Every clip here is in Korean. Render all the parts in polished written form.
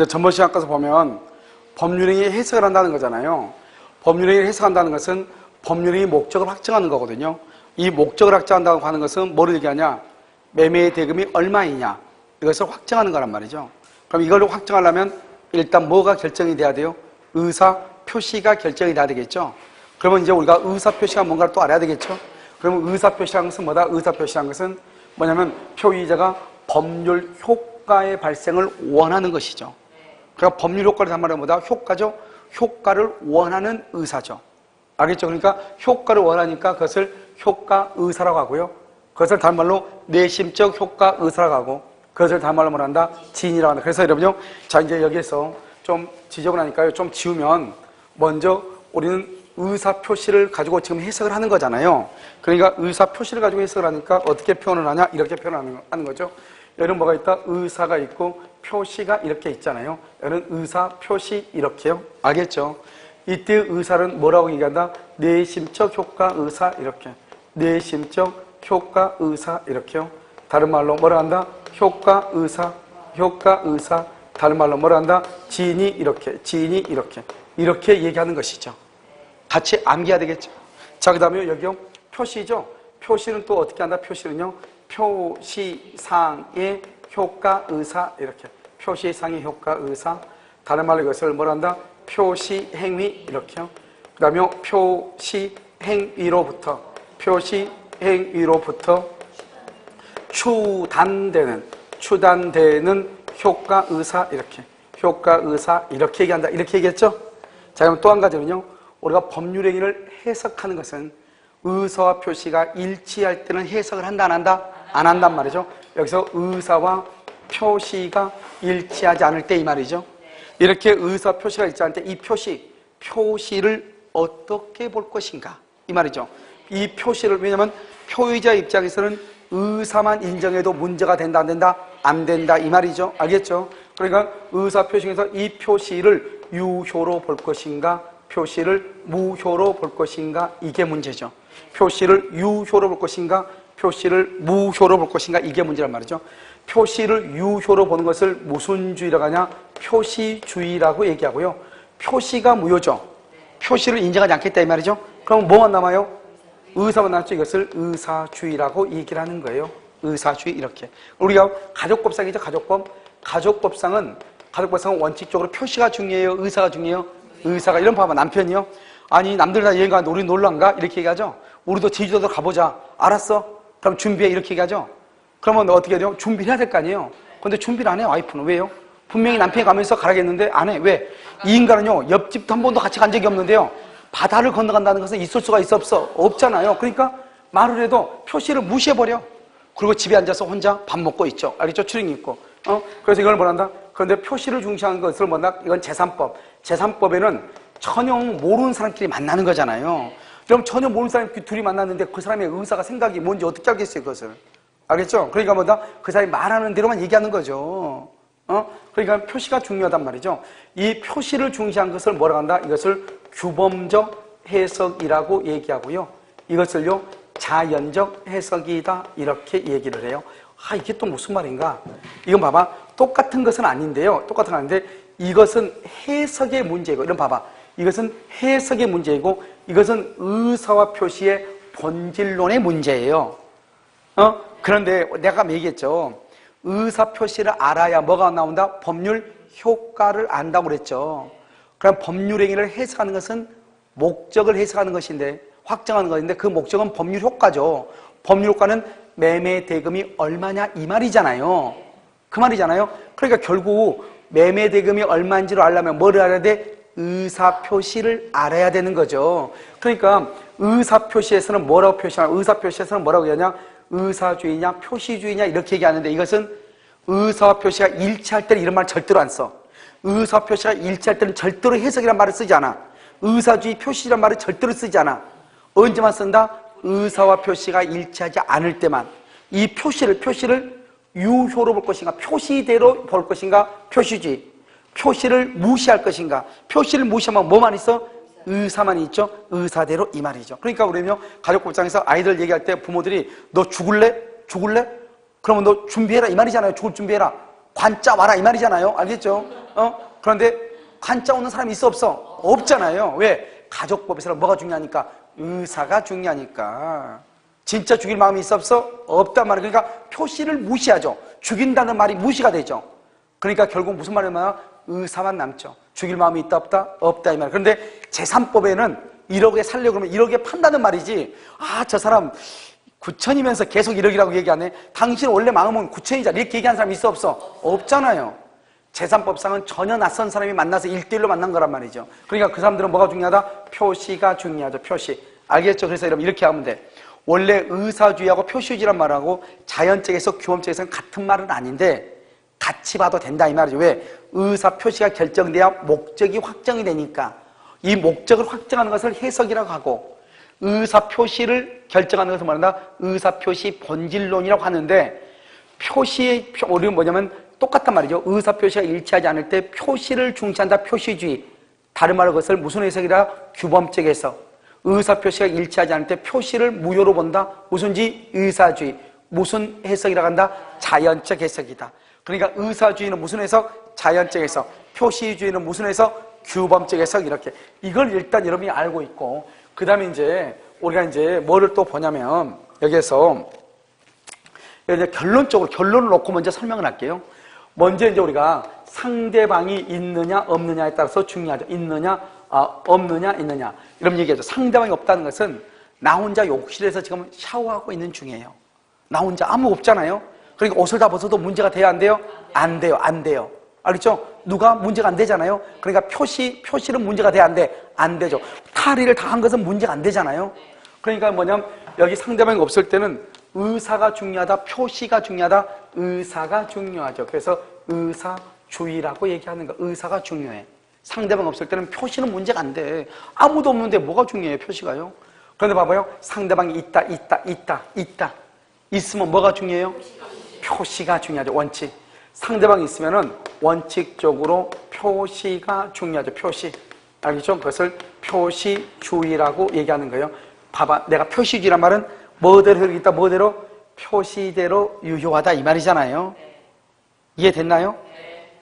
이제 전번 시간 가서 보면 법률행위 해석을 한다는 거잖아요. 법률행위를 해석한다는 것은 법률행위 목적을 확정하는 거거든요. 이 목적을 확정한다고 하는 것은 뭐를 얘기하냐? 매매의 대금이 얼마이냐? 이것을 확정하는 거란 말이죠. 그럼 이걸 확정하려면 일단 뭐가 결정이 돼야 돼요? 의사 표시가 결정이 돼야 되겠죠. 그러면 이제 우리가 의사 표시가 뭔가를 또 알아야 되겠죠. 그러면 의사 표시라는 것은 뭐다? 의사 표시라는 것은 뭐냐면 표의자가 법률 효과의 발생을 원하는 것이죠. 그러니까 법률 효과를 단말은 뭐다? 효과죠. 효과를 원하는 의사죠. 알겠죠? 그러니까 효과를 원하니까 그것을 효과 의사라고 하고요. 그것을 다른 말로 내심적 효과 의사라고 하고, 그것을 다른 말로 뭐란다? 지인이라고 한다. 그래서 여러분요, 자 이제 여기에서 좀 지적을 하니까요, 좀 지우면 먼저 우리는 의사 표시를 가지고 지금 해석을 하는 거잖아요. 그러니까 의사 표시를 가지고 해석을 하니까 어떻게 표현을 하냐? 이렇게 표현하는 거죠. 여기는 뭐가 있다? 의사가 있고 표시가 이렇게 있잖아요. 여기는 의사 표시 이렇게요. 알겠죠? 이때 의사는 뭐라고 얘기한다? 내심적 효과 의사 이렇게. 내심적 효과 의사 이렇게요. 다른 말로 뭐라 한다? 효과 의사, 효과 의사. 다른 말로 뭐라 한다? 지인이 이렇게, 지인이 이렇게. 이렇게 얘기하는 것이죠. 같이 암기해야 되겠죠. 자, 그 다음에 여기요. 표시죠. 표시는 또 어떻게 한다? 표시는요. 표시상의 효과 의사 이렇게. 표시상의 효과 의사. 다른 말로 이것을 뭐라 한다? 표시행위 이렇게요. 그 다음에 표시행위로부터 추단되는 효과 의사 이렇게. 효과 의사 이렇게 얘기한다. 이렇게 얘기했죠? 자, 그럼 또 한 가지는요. 우리가 법률행위를 해석하는 것은 의사와 표시가 일치할 때는 해석을 한다, 안 한다? 안 한단 말이죠. 여기서 의사와 표시가 일치하지 않을 때 이 말이죠. 이렇게 의사 표시가 일치할 때 이 표시를 어떻게 볼 것인가? 이 말이죠. 이 표시를, 왜냐하면 표의자 입장에서는 의사만 인정해도 문제가 된다, 안 된다? 안 된다, 이 말이죠. 알겠죠? 그러니까 의사 표시에서 이 표시를 유효로 볼 것인가? 표시를 무효로 볼 것인가? 이게 문제죠. 표시를 유효로 볼 것인가? 표시를 무효로 볼 것인가? 이게 문제란 말이죠. 표시를 유효로 보는 것을 무슨 주의라고 하냐? 표시주의라고 얘기하고요. 표시가 무효죠. 표시를 인정하지 않겠다 이 말이죠. 그럼 뭐만 남아요? 의사만 남았죠. 이것을 의사주의라고 얘기를 하는 거예요. 의사주의 이렇게. 우리가 가족법상이죠. 가족법상은 원칙적으로 표시가 중요해요? 의사가 중요해요? 의사가. 이런 봐봐. 남편이요. 아니 남들 다 여행 가는데 우리 놀러 안 가? 이렇게 얘기하죠. 우리도 제주도도 가보자. 알았어? 그럼 준비해. 이렇게 얘기하죠. 그러면 어떻게 해야 돼요? 준비를 해야 될 거 아니에요. 근데 준비를 안 해요. 와이프는. 왜요? 분명히 남편이 가면서 가라겠는데 안 해. 왜? 이 인간은요, 옆집도 한 번도 같이 간 적이 없는데요, 바다를 건너간다는 것은 있을 수가 있어 없어? 없잖아요. 그러니까 말을 해도 표시를 무시해버려. 그리고 집에 앉아서 혼자 밥 먹고 있죠. 알겠죠? 추링이 있고. 그래서 이걸 뭐란다? 그런데 표시를 중시하는 것을 뭐다? 이건 재산법. 재산법에는 전혀 모르는 사람끼리 만나는 거잖아요. 그럼 전혀 모르는 사람끼리 둘이 만났는데 그 사람의 의사가 생각이 뭔지 어떻게 알겠어요, 그것을? 알겠죠? 그러니까 뭐다? 그 사람이 말하는 대로만 얘기하는 거죠. 그러니까 표시가 중요하단 말이죠. 이 표시를 중시한 것을 뭐라고 한다? 이것을 규범적 해석이라고 얘기하고요. 이것을요, 자연적 해석이다. 이렇게 얘기를 해요. 아, 이게 또 무슨 말인가? 이건 봐봐. 똑같은 것은 아닌데요. 똑같은 건 아닌데, 이것은 해석의 문제이고, 이런 봐봐. 이것은 해석의 문제이고, 이것은 의사와 표시의 본질론의 문제예요. 그런데 내가 얘기했죠. 의사 표시를 알아야 뭐가 나온다? 법률 효과를 안다고 그랬죠. 그럼 법률 행위를 해석하는 것은 목적을 해석하는 것인데, 확정하는 것인데, 그 목적은 법률 효과죠. 법률 효과는 매매 대금이 얼마냐 이 말이잖아요. 그 말이잖아요. 그러니까 결국 매매 대금이 얼마인지를 알려면 뭐를 알아야 돼? 의사 표시를 알아야 되는 거죠. 그러니까 의사 표시에서는 뭐라고 표시하냐? 의사 표시에서는 뭐라고 얘기하냐? 의사주의냐 표시주의냐 이렇게 얘기하는데, 이것은 의사와 표시가 일치할 때는 이런 말 절대로 안 써. 의사 표시가 일치할 때는 절대로 해석이란 말을 쓰지 않아. 의사주의 표시란 말을 절대로 쓰지 않아. 언제만 쓴다? 의사와 표시가 일치하지 않을 때만. 이 표시를 유효로 볼 것인가, 표시대로 볼 것인가, 표시주의. 표시를 무시할 것인가. 표시를 무시하면 뭐만 있어? 의사만 있죠. 의사대로 이 말이죠. 그러니까 우리는요, 가족법상에서 아이들 얘기할 때 부모들이 너 죽을래? 그러면 너 준비해라 이 말이잖아요. 죽을 준비해라. 관자 와라 이 말이잖아요. 알겠죠? 그런데 관자 오는 사람이 있어 없어? 없잖아요. 왜? 가족법에서 뭐가 중요하니까? 의사가 중요하니까. 진짜 죽일 마음이 있어 없어? 없단 말이에요. 그러니까 표시를 무시하죠. 죽인다는 말이 무시가 되죠. 그러니까 결국 무슨 말이냐면 의사만 남죠. 죽일 마음이 있다 없다? 없다 이 말. 그런데 제3법에는 1억에 살려고 그러면 1억에 판다는 말이지. 아, 저 사람 9천이면서 계속 1억이라고 얘기하네. 당신 원래 마음은 9천이자 이렇게 얘기하는 사람이 있어 없어? 없잖아요. 제3법상은 전혀 낯선 사람이 만나서 1대1로 만난 거란 말이죠. 그러니까 그 사람들은 뭐가 중요하다? 표시가 중요하죠. 표시. 알겠죠? 그래서 여러분 이렇게 하면 돼. 원래 의사주의하고 표시주의란 말하고 자연적에서 규범적에서는 같은 말은 아닌데 같이 봐도 된다 이 말이죠. 왜? 의사 표시가 결정돼야 목적이 확정이 되니까 이 목적을 확정하는 것을 해석이라고 하고 의사 표시를 결정하는 것을 말한다. 의사 표시 본질론이라고 하는데 표시의 우리는 뭐냐면 똑같단 말이죠. 의사 표시가 일치하지 않을 때 표시를 중시한다. 표시주의. 다른 말로 그것을 무슨 해석이라? 규범적 해석. 의사 표시가 일치하지 않을 때 표시를 무효로 본다. 무슨지? 의사주의. 무슨 해석이라고 한다? 자연적 해석이다. 그러니까 의사주의는 무슨 해석? 자연적 해석. 표시주의는 무슨 해석? 규범적 해석. 이렇게. 이걸 일단 여러분이 알고 있고, 그 다음에 이제 우리가 이제 뭐를 또 보냐면 여기에서 이제 결론을 놓고 먼저 설명을 할게요. 먼저 이제 우리가 상대방이 있느냐 없느냐에 따라서 중요하죠. 있느냐 없느냐 있느냐 이런 얘기하죠. 상대방이 없다는 것은 나 혼자 욕실에서 지금 샤워하고 있는 중이에요. 나 혼자 아무 없잖아요. 그러니까 옷을 다 벗어도 문제가 돼야 안 돼요? 안 돼요. 안 돼요. 알겠죠? 누가 문제가 안 되잖아요. 그러니까 표시는 문제가 돼야 안 돼? 안 되죠. 탈의를 다 한 것은 문제가 안 되잖아요. 그러니까 뭐냐면 여기 상대방이 없을 때는 의사가 중요하다, 표시가 중요하다, 의사가 중요하죠. 그래서 의사주의라고 얘기하는 거. 의사가 중요해. 상대방 없을 때는 표시는 문제가 안 돼. 아무도 없는데 뭐가 중요해요, 표시가요? 그런데 봐봐요. 상대방이 있다. 있으면 뭐가 중요해요? 표시가 중요하죠, 원칙. 상대방이 있으면은 원칙적으로 표시가 중요하죠, 표시. 알겠죠? 그것을 표시주의라고 얘기하는 거예요. 봐봐. 내가 표시주의란 말은 뭐대로 흐르겠다, 뭐대로? 표시대로 유효하다 이 말이잖아요. 이해됐나요?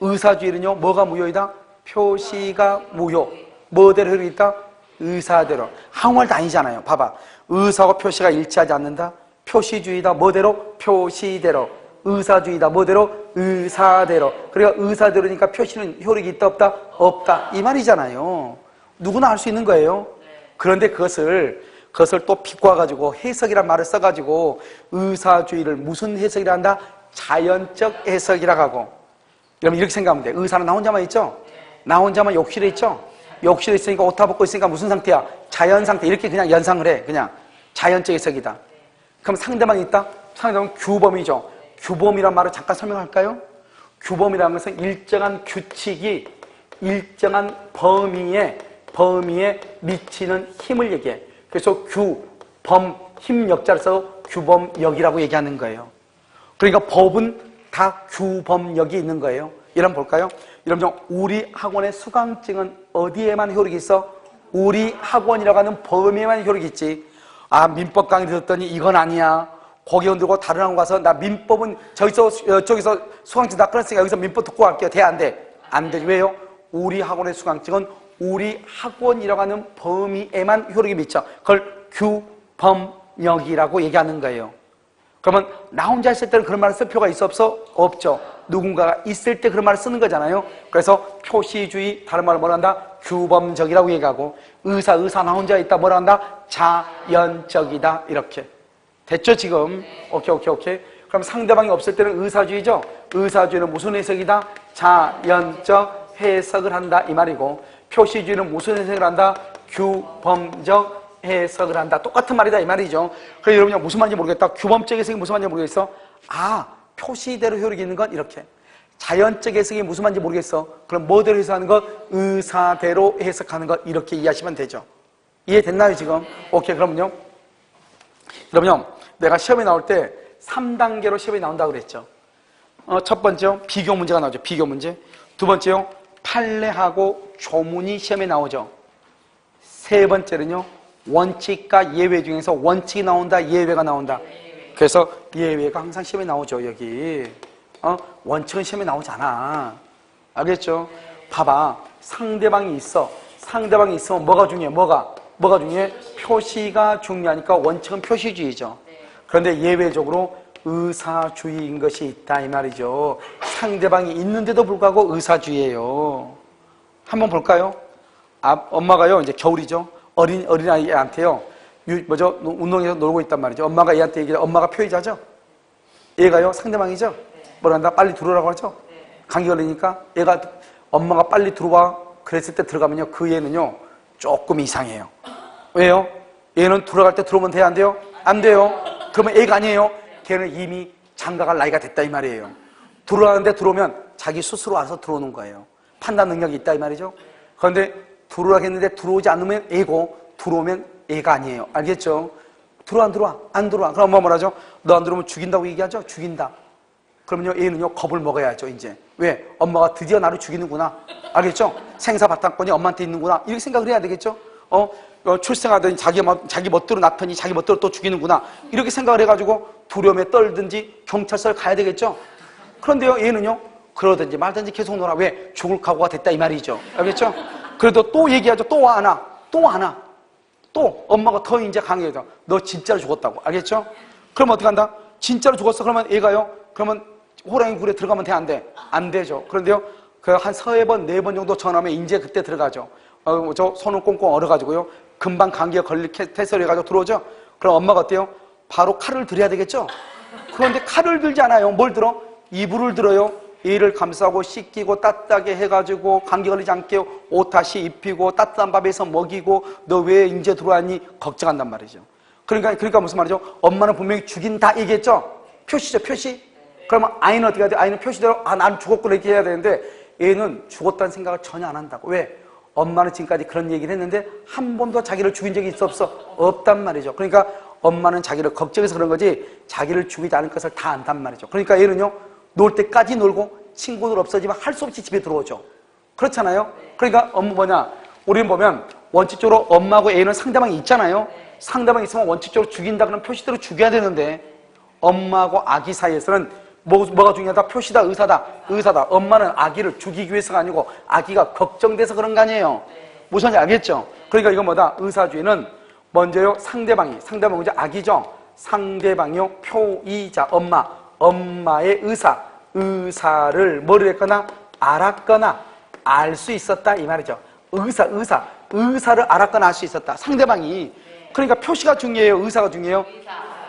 의사주의는요, 뭐가 무효이다? 표시가 무효. 뭐대로 흐르겠다? 의사대로. 한국말도 아니잖아요. 봐봐. 의사와 표시가 일치하지 않는다? 표시주의다. 뭐대로? 표시대로. 의사주의다. 뭐대로? 의사대로. 그러니까 의사대로니까 표시는 효력이 있다 없다? 없다. 이 말이잖아요. 누구나 알 수 있는 거예요. 그런데 그것을 또 비꼬아가지고 해석이란 말을 써가지고 의사주의를 무슨 해석이라 한다? 자연적 해석이라고 하고. 여러분 이렇게 생각하면 돼. 의사는 나 혼자만 있죠? 나 혼자만 욕실에 있죠? 욕실에 있으니까 옷 다 벗고 있으니까 무슨 상태야? 자연 상태. 이렇게 그냥 연상을 해. 그냥 자연적 해석이다. 그럼 상대방이 있다? 상대방은 규범이죠. 규범이란 말을 잠깐 설명할까요? 규범이라는 것은 일정한 규칙이 일정한 범위에 미치는 힘을 얘기해. 그래서 규범, 힘 역자를 써서 규범력이라고 얘기하는 거예요. 그러니까 법은 다 규범력이 있는 거예요. 여러분 볼까요? 여러분 우리 학원의 수강증은 어디에만 효력이 있어? 우리 학원이라고 하는 범위에만 효력이 있지. 아, 민법 강의 들었더니 이건 아니야. 고개 흔들고 다른 학원 가서 나 민법은 저기서 수강증 다 끊었으니까 여기서 민법 듣고 갈게요. 돼? 안 돼? 안 되지. 왜요? 우리 학원의 수강증은 우리 학원이라고 하는 범위에만 효력이 미쳐. 그걸 규범력이라고 얘기하는 거예요. 그러면 나 혼자 있을 때는 그런 말을 쓸 필요가 있어 없어? 없죠. 누군가가 있을 때 그런 말을 쓰는 거잖아요. 그래서 표시주의, 다른 말로 뭐라 한다? 규범적이라고 얘기하고, 의사 나 혼자 있다 뭐라 한다? 자연적이다. 이렇게. 됐죠 지금? 오케이. 그럼 상대방이 없을 때는 의사주의죠? 의사주의는 무슨 해석이다? 자연적 해석을 한다 이 말이고, 표시주의는 무슨 해석을 한다? 규범적 해석을 한다. 똑같은 말이다 이 말이죠. 그래서 여러분이 무슨 말인지 모르겠다. 규범적 해석이 무슨 말인지 모르겠어? 아, 표시대로 효력이 있는 건 이렇게. 자연적 해석이 무슨 말인지 모르겠어. 그럼 뭐대로 해석하는 것? 의사대로 해석하는 것. 이렇게 이해하시면 되죠. 이해됐나요 지금? 오케이. 그러면요, 내가 시험에 나올 때 3단계로 시험에 나온다고 그랬죠. 첫 번째요, 비교 문제가 나오죠. 비교 문제. 두 번째요, 판례하고 조문이 시험에 나오죠. 세 번째는요, 원칙과 예외 중에서 원칙이 나온다, 예외가 나온다. 그래서 예외가 항상 시험에 나오죠, 여기. 원칙은 시험에 나오지 않아. 알겠죠? 봐봐. 상대방이 있어. 상대방이 있으면 뭐가 중요해? 뭐가 중요해? 표시가 중요하니까 원칙은 표시주의죠. 그런데 예외적으로 의사주의인 것이 있다 이 말이죠. 상대방이 있는데도 불구하고 의사주의예요. 한번 볼까요? 엄마가요, 이제 겨울이죠. 어린아이한테요, 운동에서 놀고 있단 말이죠. 엄마가 얘한테 얘기해. 엄마가 표의자죠? 얘가요, 상대방이죠? 뭐라 한다? 빨리 들어오라고 하죠? 감기 걸리니까 얘가 엄마가 빨리 들어와 그랬을 때 들어가면요, 그 얘는요 조금 이상해요. 왜요? 얘는 들어갈 때 들어오면 돼요? 안 돼요? 안 돼요. 그러면 애가 아니에요. 걔는 이미 장가갈 나이가 됐다 이 말이에요. 들어가는데 들어오면 자기 스스로 와서 들어오는 거예요. 판단 능력이 있다 이 말이죠. 그런데 들어오라겠는데 들어오지 않으면 애고 들어오면 애가 아니에요. 알겠죠? 들어와 안 들어와? 안 들어와. 그럼 엄마 뭐라죠? 너 안 들어오면 죽인다고 얘기하죠? 죽인다. 그러면요, 얘는요 겁을 먹어야죠. 이제 왜? 엄마가 드디어 나를 죽이는구나. 알겠죠? 생사 바탕권이 엄마한테 있는구나. 이렇게 생각을 해야 되겠죠? 출생하더니 자기 멋대로 낳더니 자기 멋대로 또 죽이는구나. 이렇게 생각을 해가지고 두려움에 떨든지 경찰서를 가야 되겠죠? 그런데요, 얘는요 그러든지 말든지 계속 놀아. 왜? 죽을 각오가 됐다 이 말이죠. 알겠죠? 그래도 또 얘기하죠. 또 안 와. 또 안 와. 또 엄마가 더 이제 강해져. 너 진짜로 죽었다고. 알겠죠? 그럼 어떻게 한다? 진짜로 죽었어. 그러면 얘가요, 그러면 호랑이 굴에 들어가면 돼? 안 돼? 안 되죠. 그런데요, 그 한 3번, 4번 정도 전화하면 이제 그때 들어가죠. 저 손을 꽁꽁 얼어가지고요, 금방 감기가 걸릴 테스트를 해가지고 들어오죠? 그럼 엄마가 어때요? 바로 칼을 들여야 되겠죠? 그런데 칼을 들지 않아요. 뭘 들어? 이불을 들어요. 이를 감싸고 씻기고 따뜻하게 해가지고 감기 걸리지 않게 옷 다시 입히고 따뜻한 밥에서 먹이고 너 왜 이제 들어왔니? 걱정한단 말이죠. 그러니까 무슨 말이죠? 엄마는 분명히 죽인다 얘기했죠? 표시죠, 표시. 그러면 아이는 어떻게 해야 돼? 아이는 표시대로 난 죽었구나 이렇게 해야 되는데 얘는 죽었다는 생각을 전혀 안 한다고. 왜? 엄마는 지금까지 그런 얘기를 했는데 한 번도 자기를 죽인 적이 있어 없어? 없단 말이죠. 그러니까 엄마는 자기를 걱정해서 그런 거지 자기를 죽이지 않을 것을 다 안단 말이죠. 그러니까 얘는요 놀 때까지 놀고 친구들 없어지면 할 수 없이 집에 들어오죠. 그렇잖아요. 그러니까 우리는 보면 원칙적으로 엄마하고 애는 상대방이 있잖아요. 상대방이 있으면 원칙적으로 죽인다 그러면 표시대로 죽여야 되는데 엄마하고 아기 사이에서는 뭐가 중요하다? 표시다, 의사다. 엄마는 아기를 죽이기 위해서가 아니고 아기가 걱정돼서 그런 거 아니에요. 무슨 말인지 알겠죠? 그러니까 이건 뭐다? 의사주의는 먼저요, 상대방이 이제 아기죠. 상대방이요, 표의자, 엄마의 의사를 뭐를 했거나 알았거나 알 수 있었다 이 말이죠. 의사를 알았거나 알 수 있었다. 상대방이. 그러니까 표시가 중요해요, 의사가 중요해요?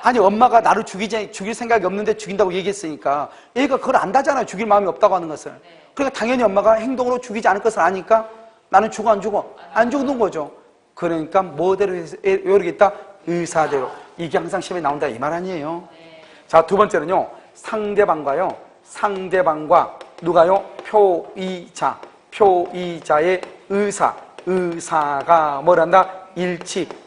아니 엄마가 나를 죽일 생각이 없는데 죽인다고 얘기했으니까 얘가 그걸 안다잖아요. 죽일 마음이 없다고 하는 것을. 그러니까 당연히 엄마가 행동으로 죽이지 않을 것을 아니까 나는 죽어 안 죽어? 안 죽는 거죠. 그러니까 뭐대로 요리겠다? 의사대로. 이게 항상 시험에 나온다 이 말 아니에요. 자, 두 번째는요, 상대방과 누가요? 표의자의 의사가 뭐란다?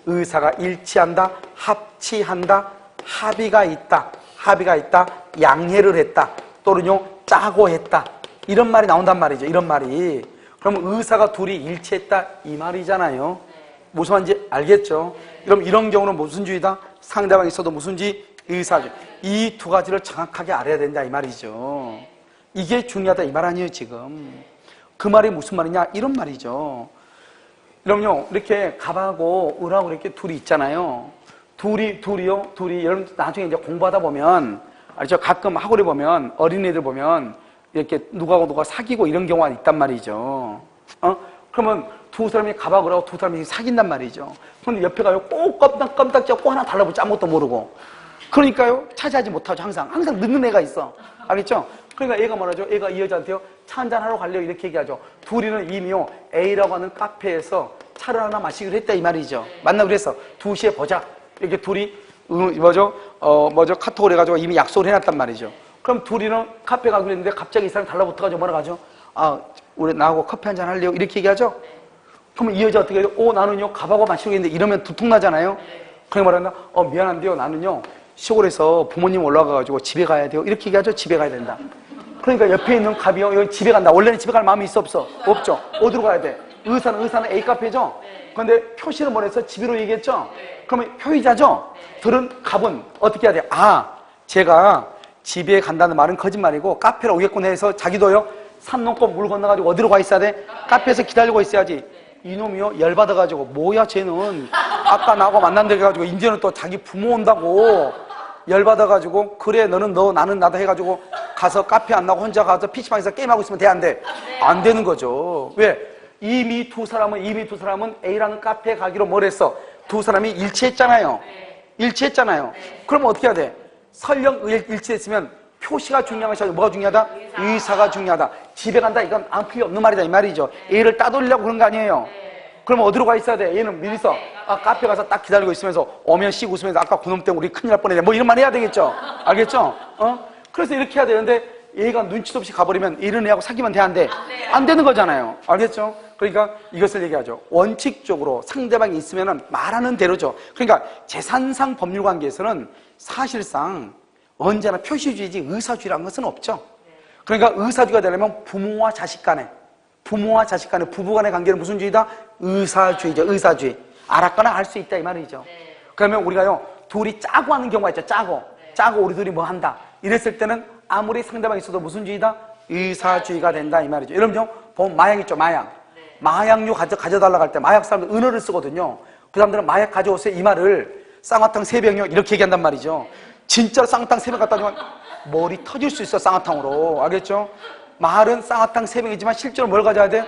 의사가 일치한다, 합치한다, 합의가 있다, 양해를 했다, 또는요 짜고 했다, 이런 말이 나온단 말이죠. 이런 말이. 그럼 의사가 둘이 일치했다 이 말이잖아요. 무슨 말인지 알겠죠? 그럼 이런 경우는 무슨 주의다? 상대방이 있어도 무슨 주의? 의사주의. 이 두 가지를 정확하게 알아야 된다 이 말이죠. 이게 중요하다 이 말 아니에요 지금. 그 말이 무슨 말이냐? 이런 말이죠. 그럼요, 이렇게 갑하고 을하고 이렇게 둘이 있잖아요. 둘이 여러분 나중에 이제 공부하다 보면, 알죠? 가끔 학원에 보면, 어린애들 보면, 이렇게 누가 사귀고 이런 경우가 있단 말이죠. 그러면 두 사람이 갑하고 을하고 두 사람이 사귄단 말이죠. 그런데 옆에 가요, 꼭 껌딱 잡고 하나 달라붙지 아무것도 모르고. 그러니까요, 차지하지 못하죠. 항상 늦는 애가 있어. 알겠죠? 그러니까 얘가 뭐라죠? 얘가 이 여자한테요, 차 한잔하러 갈래요? 이렇게 얘기하죠. 둘이는 이미요, A라고 하는 카페에서 차를 하나 마시기로 했다 이 말이죠. 만나기로 했어. 2시에 보자. 이렇게 둘이 카톡을 해가지고 이미 약속을 해놨단 말이죠. 그럼 둘이는 카페 가기로 했는데 갑자기 이 사람이 달라붙어가지고 뭐라 가죠? 우리 나하고 커피 한잔 할래요? 이렇게 얘기하죠. 그러면 이 여자 어떻게 해요? 나는요 갑하고 마시기로 했는데 이러면 두통나잖아요. 그냥 말한다. 미안한데요, 나는요 시골에서 부모님 올라가가지고 집에 가야 돼요. 이렇게 얘기하죠. 집에 가야 된다. 그러니까 옆에 있는 갑이요, 여기 집에 간다. 원래는 집에 갈 마음이 있어 없어? 없죠. 어디로 가야 돼? 의사는 A 카페죠. 그런데 표시를 보내서 집으로 얘기했죠. 그러면 표의자죠. 갑은 어떻게 해야 돼요? 제가 집에 간다는 말은 거짓말이고 카페로 오겠구나 해서 자기도요 산 넘고 물 건너가지고 어디로 가 있어야 돼? 카페에서 기다리고 있어야지. 이놈이요 열받아가지고 뭐야 쟤는 아까 나하고 만난다 해가지고 이제는 또 자기 부모 온다고 열받아가지고 그래 너는 너 나는 나다 해가지고 가서 카페 안 나고 혼자 가서 PC방에서 게임하고 있으면 돼 안 돼? 안 되는 거죠. 왜? 이미 두 사람은 A라는 카페에 가기로 뭘 했어? 두 사람이 일치했잖아요. 일치했잖아요. 그럼 어떻게 해야 돼? 설령 일치했으면 표시가 중요한 것이 아니라 뭐가 중요하다? 의사가 중요하다. 집에 간다 이건 아무 필요 없는 말이다 이 말이죠. A를 따돌리려고 그런 거 아니에요. 그러면 어디로 가 있어야 돼? 얘는 미리서 카페 가서 딱 기다리고 있으면서 오면 씩 웃으면서 아까 그놈 때문에 우리 큰일 날 뻔했네 뭐 이런 말 해야 되겠죠. 알겠죠? 그래서 이렇게 해야 되는데 얘가 눈치도 없이 가버리면 이런 애하고 사귀면 돼 안 돼? 안 되는 거잖아요. 알겠죠? 그러니까 이것을 얘기하죠. 원칙적으로 상대방이 있으면 말하는 대로죠. 그러니까 재산상 법률관계에서는 사실상 언제나 표시주의지 의사주의라는 것은 없죠. 그러니까 의사주의가 되려면 부모와 자식 간에 부부 간의 관계는 무슨 주의다? 의사주의죠. 의사주의. 알았거나 알 수 있다 이 말이죠. 그러면 우리가요 둘이 짜고 하는 경우가 있죠. 짜고 우리 둘이 뭐 한다 이랬을 때는 아무리 상대방이 있어도 무슨 주의다? 의사주의가 된다 이 말이죠. 여러분 보면 마약 있죠. 마약류 가져달라고 할 때 마약 사람들 은어를 쓰거든요. 그 사람들은 마약 가져오세요 이 말을 쌍화탕 3병이요 이렇게 얘기한단 말이죠. 진짜로 쌍화탕 3병 갖다 주면 머리 터질 수 있어 쌍화탕으로. 알겠죠? 말은 쌍화탕 3병이지만 실제로 뭘 가져야 돼?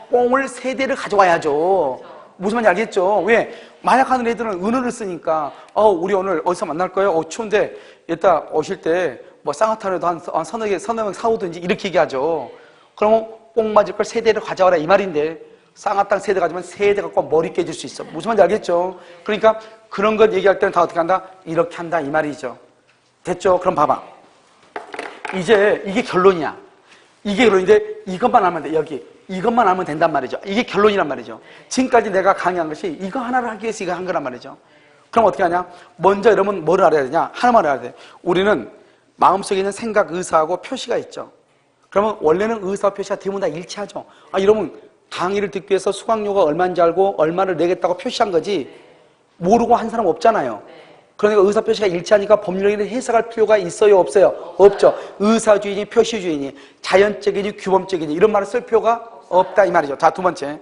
뽕을 3대를 가져와야죠. 무슨 말인지 알겠죠? 왜? 마약하는 애들은 은어를 쓰니까 우리 오늘 어디서 만날 거예요? 추운데 이따 오실 때 뭐 쌍화탕에도 한 서너 명 사오든지 이렇게 얘기하죠. 그러면 뽕 맞을 걸 3대를 가져와라 이 말인데 쌍화탕 3대 가지면 3대 갖고 머리 깨질 수 있어. 무슨 말인지 알겠죠? 그러니까 그런 것 얘기할 때는 다 어떻게 한다? 이렇게 한다 이 말이죠. 됐죠? 그럼 봐봐. 이제 이게 결론이야. 이게 결론인데 이것만 알면 돼. 여기 이것만 알면 된단 말이죠. 이게 결론이란 말이죠. 지금까지 내가 강의한 것이 이거 하나를 하기 위해서 이거 한 거란 말이죠. 그럼 어떻게 하냐? 먼저 여러분 뭐를 알아야 되냐? 하나만 알아야 돼. 우리는 마음속에 있는 생각, 의사하고 표시가 있죠. 그러면 원래는 의사와 표시가 대부분 다 일치하죠. 여러분 강의를 듣기 위해서 수강료가 얼마인지 알고 얼마를 내겠다고 표시한 거지 모르고 한 사람 없잖아요. 그러니까 의사 표시가 일치하니까 법률적인 해석할 필요가 있어요 없어요? 없죠. 의사주의니 표시주의니 자연적이니 규범적이니 이런 말을 쓸 필요가 없다 이 말이죠. 자, 두 번째,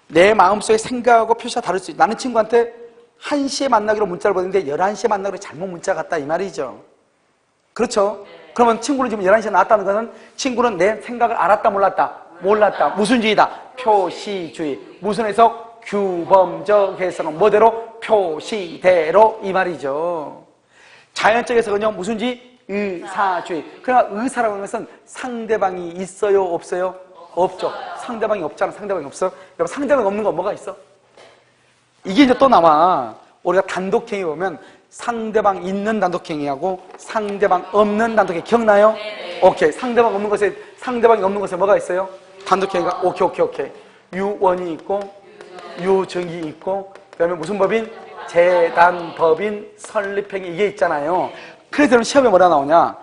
내 마음속에 생각하고 표시가 다를 수 있다. 나는 친구한테 1시에 만나기로 문자를 보냈는데 11시에 만나기로 잘못 문자 갔다 이 말이죠. 그렇죠? 그러면 친구는 지금 11시에 나왔다는 것은 친구는 내 생각을 알았다 몰랐다. 무슨 주의다? 표시주의. 무슨 해석? 규범적 해석은 뭐대로? 표시대로 이 말이죠. 자연적 해석은요 무슨 주의? 의사주의. 그러나 의사라고 하는 것은 상대방이 있어요 없어요? 없죠. 상대방이 없잖아. 상대방이 없어. 여러분 상대방이 없는 거 뭐가 있어? 이게 이제 또 나와. 우리가 단독행위 보면 상대방 있는 단독행위하고 상대방 없는 단독행위 기억나요? 오케이. 상대방이 없는 것에 뭐가 있어요? 단독행위가 오케이. 유언이 있고 유증이 있고 그다음에 무슨 법인? 재단법인 설립행위 이게 있잖아요. 그래서 시험에 뭐라 나오냐?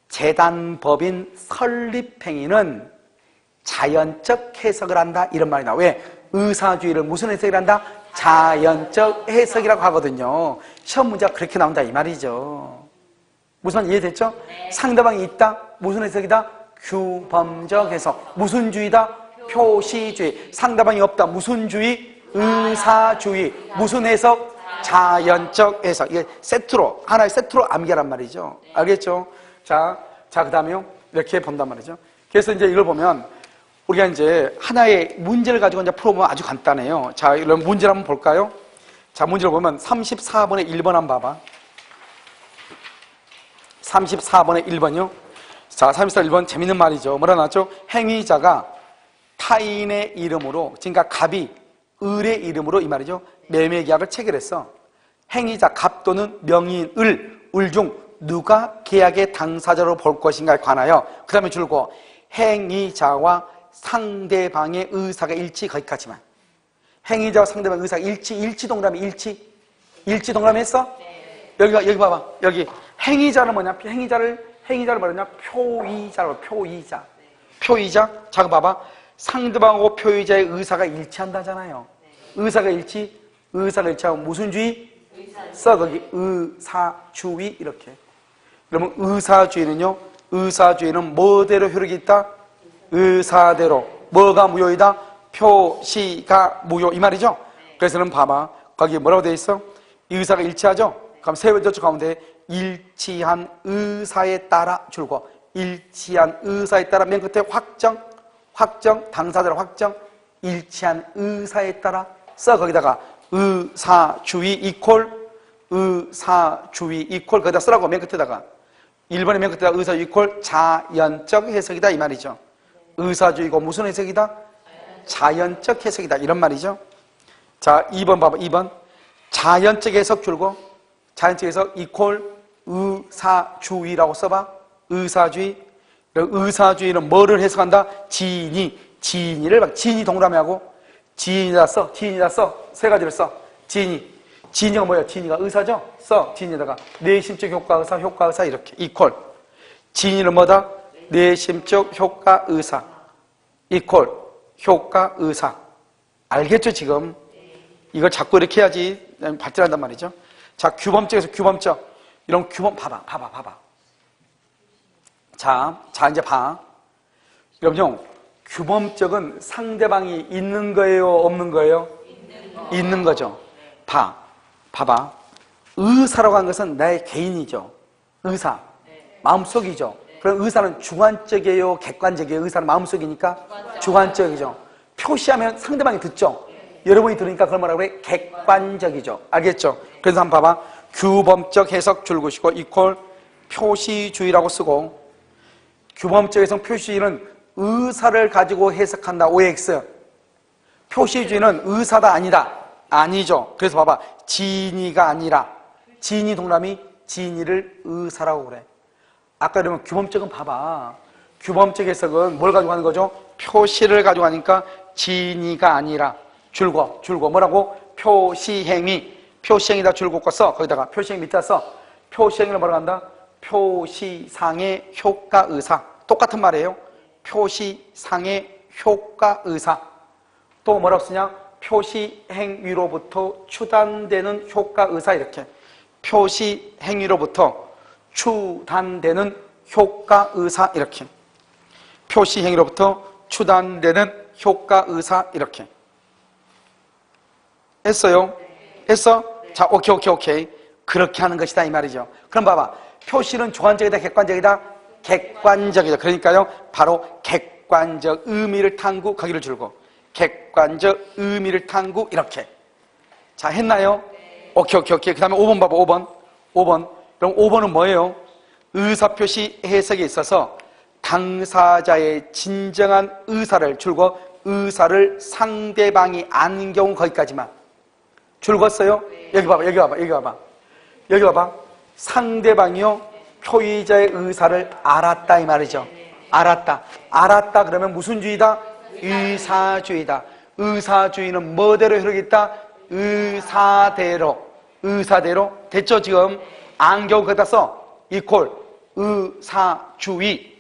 재단법인 설립행위는 자연적 해석을 한다 이런 말이 나와. 왜? 의사주의를 무슨 해석을 한다? 자연적 해석이라고 하거든요. 시험 문제가 그렇게 나온다 이 말이죠. 무슨 말 이해됐죠? 상대방이 있다 무슨 해석이다? 규범적 해석. 무슨 주의다? 표시주의. 상대방이 없다 무슨 주의? 의사주의. 무슨 해석? 자연적 해석. 이게 세트로 하나의 세트로 암기란 말이죠. 알겠죠? 자 그 다음에요 이렇게 본단 말이죠. 그래서 이제 이걸 보면 우리가 이제 하나의 문제를 가지고 이제 풀어보면 아주 간단해요. 자, 이런 문제를 한번 볼까요? 자, 문제를 보면 34번에 1번 한번 봐봐. 34번에 1번이요. 자, 34번 1번 재밌는 말이죠. 뭐라 나왔죠? 행위자가 타인의 이름으로, 그러니까 갑이 을의 이름으로 이 말이죠. 매매 계약을 체결했어. 행위자 갑 또는 명의인 을 중 누가 계약의 당사자로 볼 것인가에 관하여 그 다음에 줄고 행위자와 상대방의 의사가 일치 거기까지만. 행위자와 상대방의 의사가 일치 동그라미 일치 동그라미 했어? 여기 봐봐. 여기 행위자는 뭐냐? 행위자를 뭐냐? 표의자. 자, 봐봐. 상대방하고 표의자의 의사가 일치한다잖아요. 의사가 일치하고 무슨 주의? 써 거기 의사주의 이렇게. 그러면 의사주의는요, 의사주의는 뭐대로 효력이 있다? 의사대로. 뭐가 무효이다? 표시가 무효. 이 말이죠? 그래서는 봐봐. 거기에 뭐라고 되어 있어? 의사가 일치하죠? 그럼 세 번째 쪽 가운데 일치한 의사에 따라 줄고, 일치한 의사에 따라 맨 끝에 확정, 당사자로 확정, 일치한 의사에 따라 써. 거기다가 의사주의 이퀄, 의사주의 이퀄 거기다 쓰라고. 맨 끝에다가 1번의 맨 끝에다가 의사주의 이퀄 자연적 해석이다 이 말이죠. 의사주의고 무슨 해석이다? 자연적 해석이다 이런 말이죠. 자, 2번 봐봐. 2번 자연적 해석 줄고, 자연적 해석 이퀄 의사주의라고 써봐. 의사주의. 의사주의는 뭐를 해석한다? 진의를 막 진의 동그라미 하고 진이다 써. 세 가지를 써. 진이가 뭐야? 진이가 의사죠? 써. 진이다가 내심적 효과 의사 이렇게 이퀄. 진이는 뭐다? 내심적 효과 의사 이퀄 효과 의사. 알겠죠 지금? 이걸 자꾸 이렇게 해야지 발전한단 말이죠. 자, 규범적에서 규범적. 이런 규범 봐봐. 자 이제 봐. 여러분, 규범적은 상대방이 있는 거예요, 없는 거예요? 있는 거죠. 봐봐. 의사라고 하는 것은 나의 개인이죠. 의사. 마음속이죠. 그럼 의사는 주관적이에요, 객관적이에요? 의사는 마음속이니까 주관적이죠. 표시하면 상대방이 듣죠. 여러분이 들으니까 그걸 뭐라고 그래? 객관적이죠. 알겠죠? 그래서 한번 봐봐. 규범적 해석 줄구시고 이퀄 표시주의라고 쓰고, 규범적 해석 표시주의는 의사를 가지고 해석한다. OX. 표시주의는 의사다 아니다. 아니죠. 그래서 봐봐. 진의가 아니라, 진의 동그라미 진의를 의사라고 그래. 아까 그러면 규범적은 봐봐. 규범적 해석은 뭘 가지고 하는 거죠? 표시를 가지고 하니까 진의가 아니라 줄거 뭐라고? 표시행위다 줄거 써. 거기다가 표시행 밑에 써. 표시행위를 뭐라고 한다? 표시상의 효과 의사. 똑같은 말이에요. 표시상의 효과 의사. 또 뭐라고 쓰냐? 표시행위로부터 추단되는 효과 의사. 이렇게 표시행위로부터 추단되는 효과 의사. 이렇게 표시행위로부터 추단되는 효과 의사. 이렇게 했어요? 했어? 자, 오케이. 그렇게 하는 것이다 이 말이죠. 그럼 봐봐. 표시는 주관적이다, 객관적이다? 객관적이다. 그러니까요, 바로 객관적 의미를 탐구, 거기를 줄고, 객관적 의미를 탐구, 이렇게. 자, 했나요? 오케이. 그 다음에 5번 봐봐. 5번. 그럼 5번은 뭐예요? 의사표시 해석에 있어서 당사자의 진정한 의사를 줄고, 의사를 상대방이 아는 경우 거기까지만. 줄궜어요? 여기 봐봐. 상대방이요, 표의자의 의사를 알았다 이 말이죠. 알았다 그러면 무슨 주의다? 의사주의다. 의사주의는 뭐대로 효력이 있다? 의사대로. 됐죠 지금? 안경우 거기다 써. 이퀄 의사주의.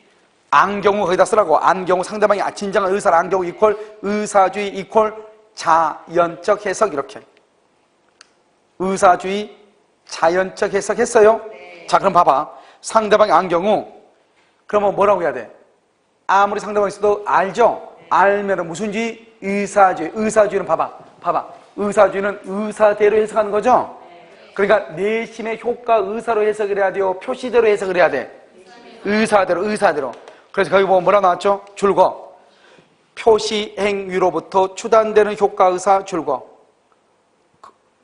안경우 거기다 쓰라고. 안경우 상대방이 진정한 의사를 안경우 이퀄 의사주의 이퀄 자연적 해석. 이렇게 의사주의 자연적 해석했어요? 자, 그럼 봐봐. 상대방이 안경우, 그러면 뭐라고 해야 돼? 아무리 상대방이 있어도 알죠? 알면은 무슨 주의? 의사주의. 의사주의는 봐봐. 의사주의는 의사대로 해석하는 거죠? 그러니까 내심의 효과 의사로 해석을 해야 돼요? 표시대로 해석을 해야 돼? 의사대로. 그래서 거기 보면 뭐라 나왔죠? 줄거. 표시행위로부터 추단되는 효과 의사 줄거.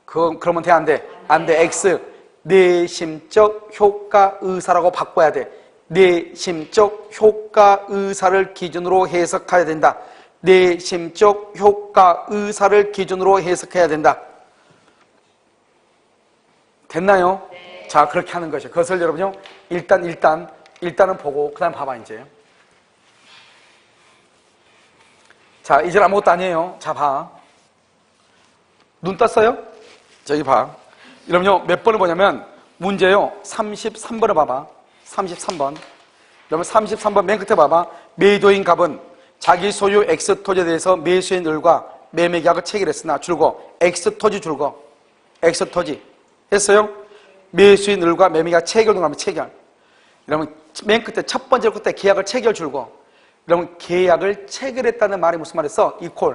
그러면 돼, 안 돼? 안 돼. X. 내심적 효과 의사라고 바꿔야 돼. 내심적 효과 의사를 기준으로 해석해야 된다. 내심적 효과 의사를 기준으로 해석해야 된다. 됐나요? 네. 자, 그렇게 하는 거죠. 그것을 여러분요, 일단은 보고, 그 다음 봐봐, 이제. 자, 이제 아무것도 아니에요. 자, 봐. 눈 떴어요? 저기 봐. 여러분요, 몇 번을 보냐면, 문제요, 33번을 봐봐. 33번. 여러분, 33번 맨 끝에 봐봐. 매도인 갑은 자기 소유 X토지에 대해서 매수인 을과 매매계약을 체결했으나 줄고, X토지 줄고, X토지. 했어요? 매수인 을과 매매계약 체결 동하면 체결. 여러분 맨 끝에 첫 번째 끝에 계약을 체결 줄고, 여러분 계약을 체결했다는 말이 무슨 말이었어? 이퀄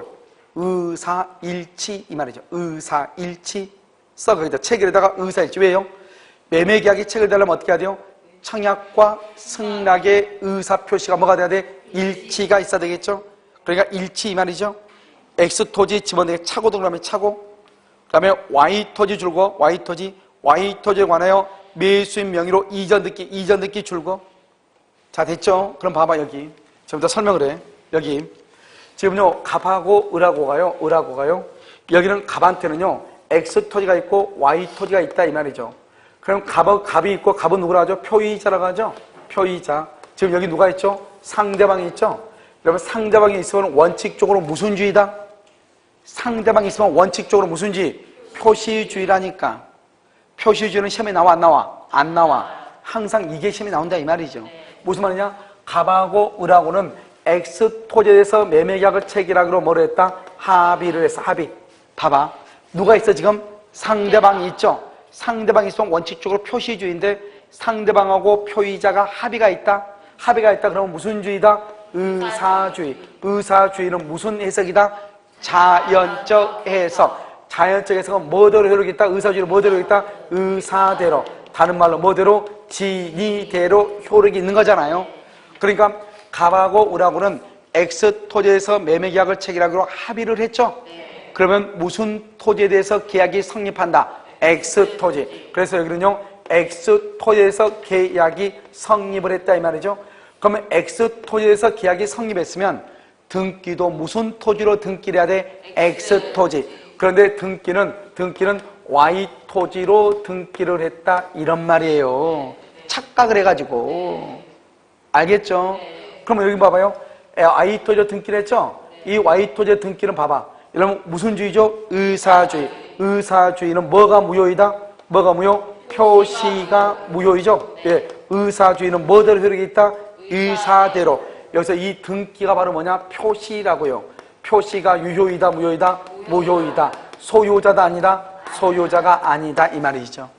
의사일치 이 말이죠. 의사일치 써 거기다 체결에다가 의사일치. 왜요? 매매계약이 체결되려면 어떻게 해야 돼요? 청약과 승낙의 의사표시가 뭐가 돼야 돼? 일치가 있어야 되겠죠. 그러니까 일치 이 말이죠. X토지 집어넣게 차고도 그러면 차고, 그 다음에 Y토지 줄고 Y토지에 관하여 매수인 명의로 이전 듣기 줄고. 자 됐죠? 그럼 봐봐 여기 지금부터 설명을 해. 여기 지금요 갑하고 을하고가요. 여기는 갑한테는요 X토지가 있고 Y토지가 있다 이 말이죠. 그럼 갑이 있고 갑은 누구라 하죠? 표의자라고 하죠. 표의자. 지금 여기 누가 있죠? 상대방이 있죠. 여러분 상대방이 있으면 원칙적으로 무슨 주의다? 상대방이 있으면 원칙적으로 무슨 주의? 표시주의라니까. 표시주의는 시험에 나와 안 나와? 안 나와. 항상 이게 시험에 나온다 이 말이죠. 무슨 말이냐? 갑하고 을하고는 X토지에 대해서 매매계약을 체결하기로 뭐로 했다? 합의를 했어. 합의. 봐봐. 누가 있어 지금? 상대방이 있죠. 상대방이 있으면 원칙적으로 표시주의인데 상대방하고 표의자가 합의가 있다. 합의가 있다 그러면 무슨 주의다? 의사주의. 의사주의는 무슨 해석이다? 자연적 해석. 자연적 해석은 뭐대로 효력있다? 의사주의는 뭐대로 있다? 의사대로. 다른 말로 뭐대로? 진의대로 효력이 있는 거잖아요. 그러니까 갑하고 을하고는 X토지에서 매매계약을 체결하기로 합의를 했죠. 그러면 무슨 토지에 대해서 계약이 성립한다? X토지. 그래서 여기는요 X토지에서 계약이 성립을 했다 이 말이죠. 그러면 X토지에서 계약이 성립했으면 등기도 무슨 토지로 등기를 해야 돼? X토지. 그런데 등기는 Y토지로 등기를 했다 이런 말이에요. 착각을 해가지고. 알겠죠? 그러면 여기 봐봐요. Y토지로 등기를 했죠? 이 Y토지의 등기는 봐봐. 여러분 무슨 주의죠? 의사주의. 의사주의는 뭐가 무효이다? 뭐가 무효? 표시가 무효이죠? 예. 의사주의는 뭐대로 효력이 있다? 의사대로. 여기서 이 등기가 바로 뭐냐? 표시라고요. 표시가 유효이다, 무효이다? 무효이다. 소유자다, 아니다? 소유자가 아니다. 이 말이죠.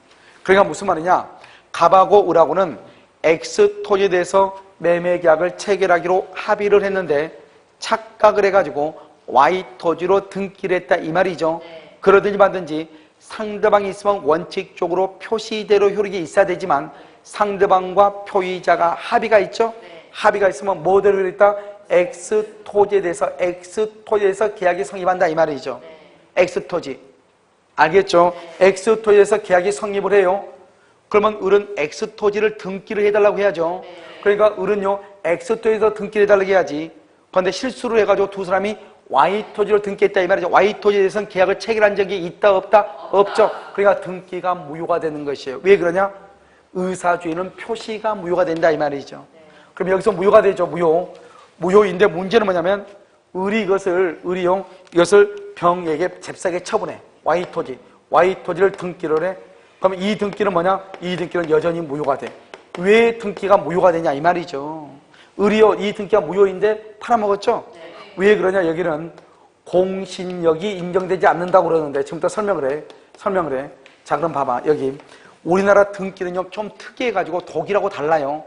그러니까 무슨 말이냐? 갑하고 을하고는 X토지에 대해서 매매계약을 체결하기로 합의를 했는데 착각을 해가지고 Y토지로 등기를 했다. 이 말이죠. 그러든지 말든지 상대방이 있으면 원칙적으로 표시대로 효력이 있어야 되지만 상대방과 표의자가 합의가 있죠? 합의가 있으면 뭐대로 있다? X토지에 대해서 계약이 성립한다 이 말이죠. X토지. 알겠죠? X토지에서 계약이 성립을 해요. 그러면 을은 X토지를 등기를 해달라고 해야죠. 그러니까 을은요 X토지에서 등기를 해달라고 해야지. 그런데 실수를 해가지고 두 사람이 Y토지로 등기했다 이 말이죠. Y토지에 대해서는 계약을 체결한 적이 있다 없다? 없죠. 그러니까 등기가 무효가 되는 것이에요. 왜 그러냐? 의사주의는 표시가 무효가 된다 이 말이죠. 그럼 여기서 무효가 되죠. 무효인데 문제는 뭐냐면 을이 이것을 병에게 잽싸게 처분해. Y토지를 등기를 해. 그럼 이 등기는 뭐냐? 이 등기는 여전히 무효가 돼. 왜 등기가 무효가 되냐 이 말이죠. 을이요 이 등기가 무효인데 팔아먹었죠? 왜 그러냐? 여기는 공신력이 인정되지 않는다고 그러는데 지금부터 설명을 해. 자 그럼 봐봐. 여기 우리나라 등기는요 좀 특이해가지고 독일하고 달라요.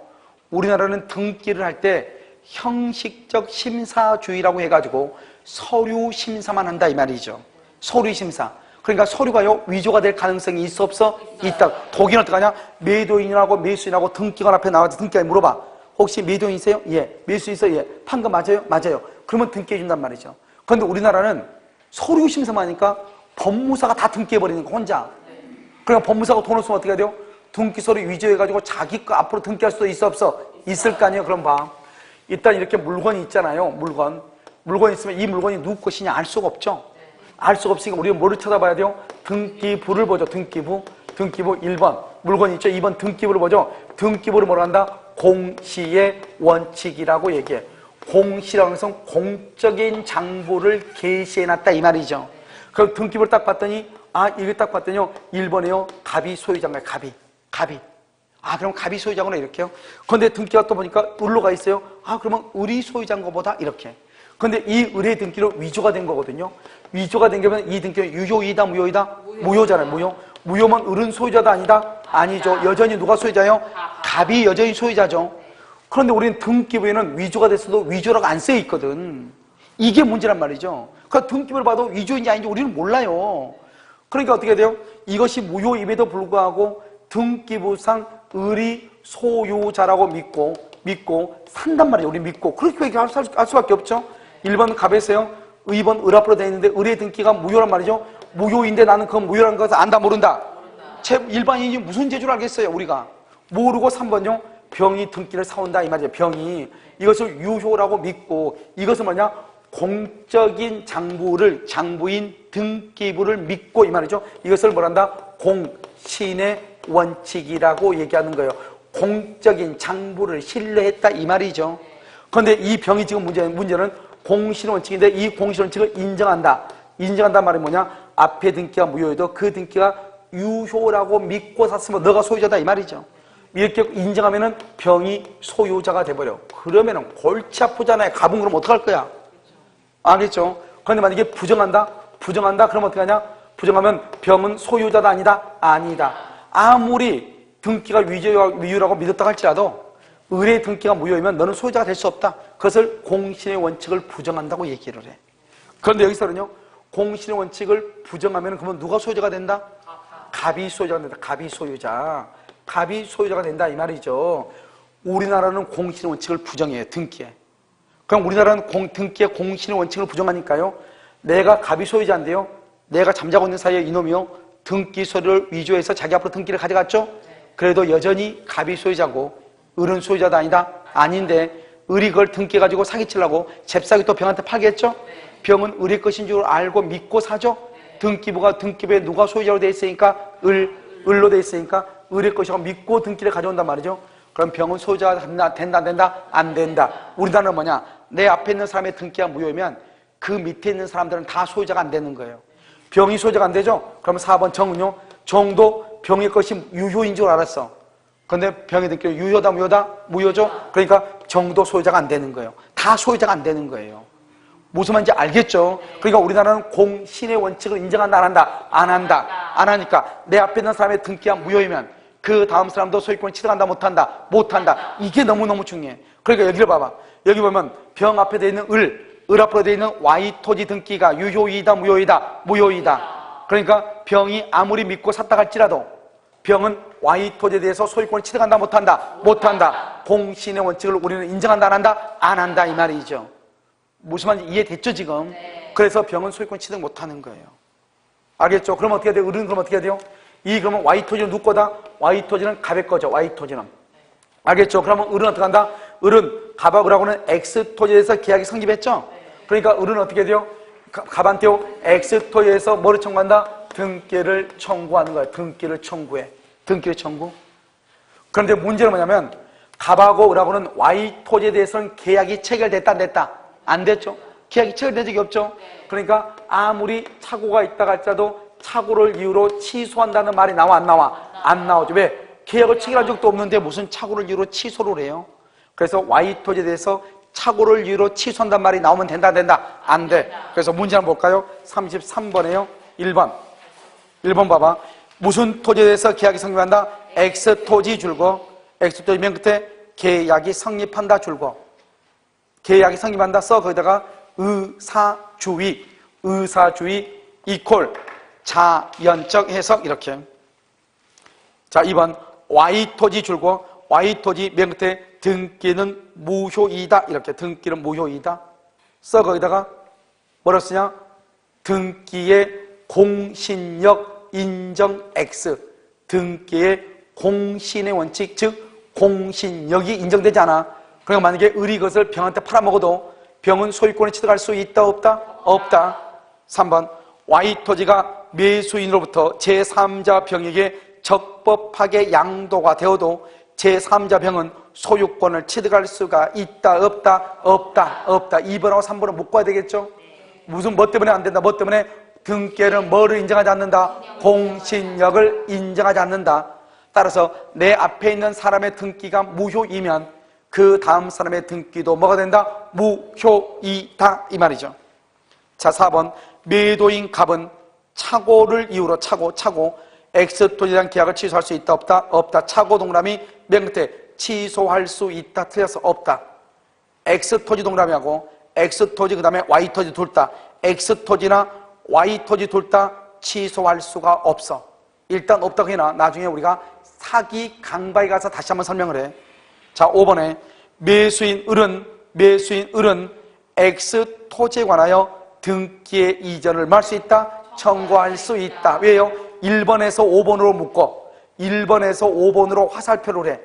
우리나라는 등기를 할 때 형식적 심사주의라고 해가지고 서류 심사만 한다 이 말이죠. 서류 심사. 그러니까 서류가요 위조가 될 가능성이 있어 없어? 있다. 독일은 어떡하냐? 매도인하고 매수인하고 등기관 앞에 나와서 등기관에 물어봐. 혹시 매도인이세요? 예. 매수 있어요? 예. 판금 맞아요? 맞아요. 그러면 등기해 준단 말이죠. 그런데 우리나라는 서류 심사만 하니까 법무사가 다 등기해버리는 거 혼자. 그러니까 법무사가 돈을 쓰면 어떻게 해야 돼요? 등기 서류 위조해가지고 자기 거 앞으로 등기할 수도 있어 없어? 있을 거 아니에요? 그럼 봐. 일단 이렇게 물건이 있잖아요. 물건이 있으면 이 물건이 누구 것이냐 알 수가 없죠. 알 수가 없으니까 우리가 뭐를 찾아봐야 돼요? 등기부를 보죠. 등기부 1번 물건이 있죠. 2번 등기부를 보죠. 등기부를 뭐로 한다? 공시의 원칙이라고 얘기해. 공시라고 해서 공적인 장부를 게시해놨다 이 말이죠. 그럼 등기부를 딱 봤더니 이거 딱 봤더니요 1번에요 갑이 소유자인 거예요. 갑이. 그럼 갑이 소유자구나 이렇게요. 그런데 등기가 또 보니까 을로 가 있어요. 그러면 을이 소유자인 것보다 이렇게. 그런데 이 을의 등기로 위조가 된 거거든요. 위조가 된 거면 이 등기는 유효이다 무효이다? 무효잖아요. 무효면 을은 소유자다 아니다? 아니죠. 여전히 누가 소유자예요? 갑이 여전히 소유자죠. 그런데 우리는 등기부에는 위조가 됐어도 위조라고 안 쓰여 있거든. 이게 문제란 말이죠. 그러니까 등기부를 봐도 위조인지 아닌지 우리는 몰라요. 그러니까 어떻게 돼요? 이것이 무효임에도 불구하고 등기부상 을이 소유자라고 믿고 산단 말이에요. 우리 믿고. 그렇게 얘기할 수밖에 없죠. 1번 갑에서요. 2번 을 앞으로 되어 있는데 을의 등기가 무효란 말이죠. 무효인데 나는 그건 무효라는 것을 안다 모른다. 일반인이 무슨 재주를 알겠어요 우리가. 모르고 3번요. 병이 등기를 사온다 이 말이에요. 병이 이것을 유효라고 믿고 이것은 뭐냐? 공적인 장부인 등기부를 믿고 이 말이죠. 이것을 뭐란다? 공신의 원칙이라고 얘기하는 거예요. 공적인 장부를 신뢰했다 이 말이죠. 그런데 이 병이 지금 문제는 공신 원칙인데 이 공신 원칙을 인정한다. 인정한다는 말이 뭐냐? 앞에 등기가 무효해도 그 등기가 유효라고 믿고 샀으면 너가 소유자다 이 말이죠. 이렇게 인정하면은 병이 소유자가 돼버려. 그러면은 골치 아프잖아요. 갑은 그럼 어떡할 거야? 알겠죠? 그런데 만약에 부정한다? 그러면 어떻게 하냐? 부정하면 병은 소유자다 아니다? 아니다. 아무리 등기가 위유라고 믿었다 할지라도 을의 등기가 무효이면 너는 소유자가 될 수 없다. 그것을 공신의 원칙을 부정한다고 얘기를 해. 그런데 여기서는요. 공신의 원칙을 부정하면 그러면 누가 소유자가 된다? 갑이 소유자가 된다. 갑이 소유자가 된다 이 말이죠. 우리나라는 공신의 원칙을 부정해요. 등기에. 그럼 우리나라는 등기의 공신의 원칙을 부정하니까요. 내가 갑이 소유자인데요. 내가 잠자고 있는 사이에 이놈이요. 등기 서류를 위조해서 자기 앞으로 등기를 가져갔죠. 그래도 여전히 갑이 소유자고 을은 소유자도 아니다? 아닌데 을이 그걸 등기해가지고 사기치려고 잽싸게 또 병한테 팔겠죠? 병은 을의 것인 줄 알고 믿고 사죠? 등기부에 누가 소유자로 돼 있으니까 을로 돼 있으니까 을의 것이라고 믿고 등기를 가져온단 말이죠. 그럼 병은 소유자가 된다? 안 된다. 우리나라는 뭐냐? 내 앞에 있는 사람의 등기가 무효이면 그 밑에 있는 사람들은 다 소유자가 안 되는 거예요. 병이 소유자가 안 되죠? 그럼 4번 정은요? 정도 병의 것이 유효인 줄 알았어. 그런데 병의 등기가 유효다 무효다? 무효죠? 그러니까 정도 소유자가 안 되는 거예요. 다 소유자가 안 되는 거예요. 무슨 말인지 알겠죠? 그러니까 우리나라는 공신의 원칙을 인정한다 안 한다? 안 하니까 내 앞에 있는 사람의 등기가 무효이면 그 다음 사람도 소유권을 취득한다 못한다. 이게 너무너무 중요해. 그러니까 여기를 봐봐. 여기 보면 병 앞에 되어 있는 을 앞으로 되어 있는 Y 토지 등기가 유효이다 무효이다. 그러니까 병이 아무리 믿고 샀다 할지라도 병은 Y 토지에 대해서 소유권을 취득한다 못한다. 공신의 원칙을 우리는 인정한다 안 한다 이 말이죠. 무슨 말인지 이해됐죠 지금? 그래서 병은 소유권 취득 못하는 거예요. 알겠죠? 그럼 어떻게 돼요? 을은 그럼 어떻게 돼요? 그러면 Y 토지는 누구 거다? Y 토지는 갑의 거죠. Y 토지는. 알겠죠? 그러면 을은 어떻게 한다? 을은 갑하고 을하고는 X 토지에서 계약이 성립했죠? 그러니까 을은 어떻게 돼요? 갑한테요 X 토지에서 뭐를 청구한다? 등기를 청구하는 거예요. 등기를 청구해. 등기를 청구. 그런데 문제는 뭐냐면 갑하고 을하고는 Y 토지에 대해서는 계약이 체결됐다 안 됐다? 안 됐죠? 계약이 체결된 적이 없죠? 그러니까 아무리 착오가 있다가 할지라도 착오를 이유로 취소한다는 말이 나와 안 나와? 안 나오죠. 왜? 계약을 체결한 적도 없는데 무슨 착오를 이유로 취소를 해요? 그래서 Y 토지에 대해서 착오를 이유로 취소한다는 말이 나오면 된다 안 돼. 그래서 문제 한번 볼까요? 33번에요 1번 봐봐. 무슨 토지에 대해서 계약이 성립한다? X 토지 줄거 X 토지 맨 끝에 계약이 성립한다 줄거 계약이 성립한다 써. 거기다가 의사주의 이퀄 자연적 해석 이렇게. 자 2번 Y 토지 줄거 Y 토지 맨 끝에 등기는 무효이다 이렇게. 등기는 무효이다 써. 거기다가 뭐라 쓰냐? 등기의 공신력 인정 X. 등기의 공신의 원칙 즉 공신력이 인정되지 않아. 그러니까 만약에 을이 그것을 병한테 팔아먹어도 병은 소유권을 취득할 수 있다 없다? 3번 Y 토지가 매수인으로부터 제3자 병에게 적법하게 양도가 되어도 제3자 병은 소유권을 취득할 수가 있다 없다? 2번하고 3번은 못 봐야 되겠죠? 뭐 때문에 안 된다? 뭐 때문에? 등기를 뭐를 인정하지 않는다? 공신력을 인정하지 않는다. 따라서 내 앞에 있는 사람의 등기가 무효이면 그 다음 사람의 등기도 뭐가 된다? 무효이다 이 말이죠. 자 4번 매도인 갑은 착오를 이유로 착오 X토지랑 계약을 취소할 수 있다 없다? 없다. 착오 동그라미 맨 끝에 취소할 수 있다, 틀렸어, 없다. X토지 동그라미하고 X토지 그 다음에 Y토지 둘 다, X토지나 Y토지 둘 다 취소할 수가 없어. 일단 없다고 해놔. 나중에 우리가 사기 강박에 가서 다시 한번 설명을 해. 자, 5번에 매수인 을은 X토지에 관하여 등기의 이전을 할 수 있다, 청구할 수 있다. 왜요? 1번에서 5번으로 묶어. 1번에서 5번으로 화살표를 해.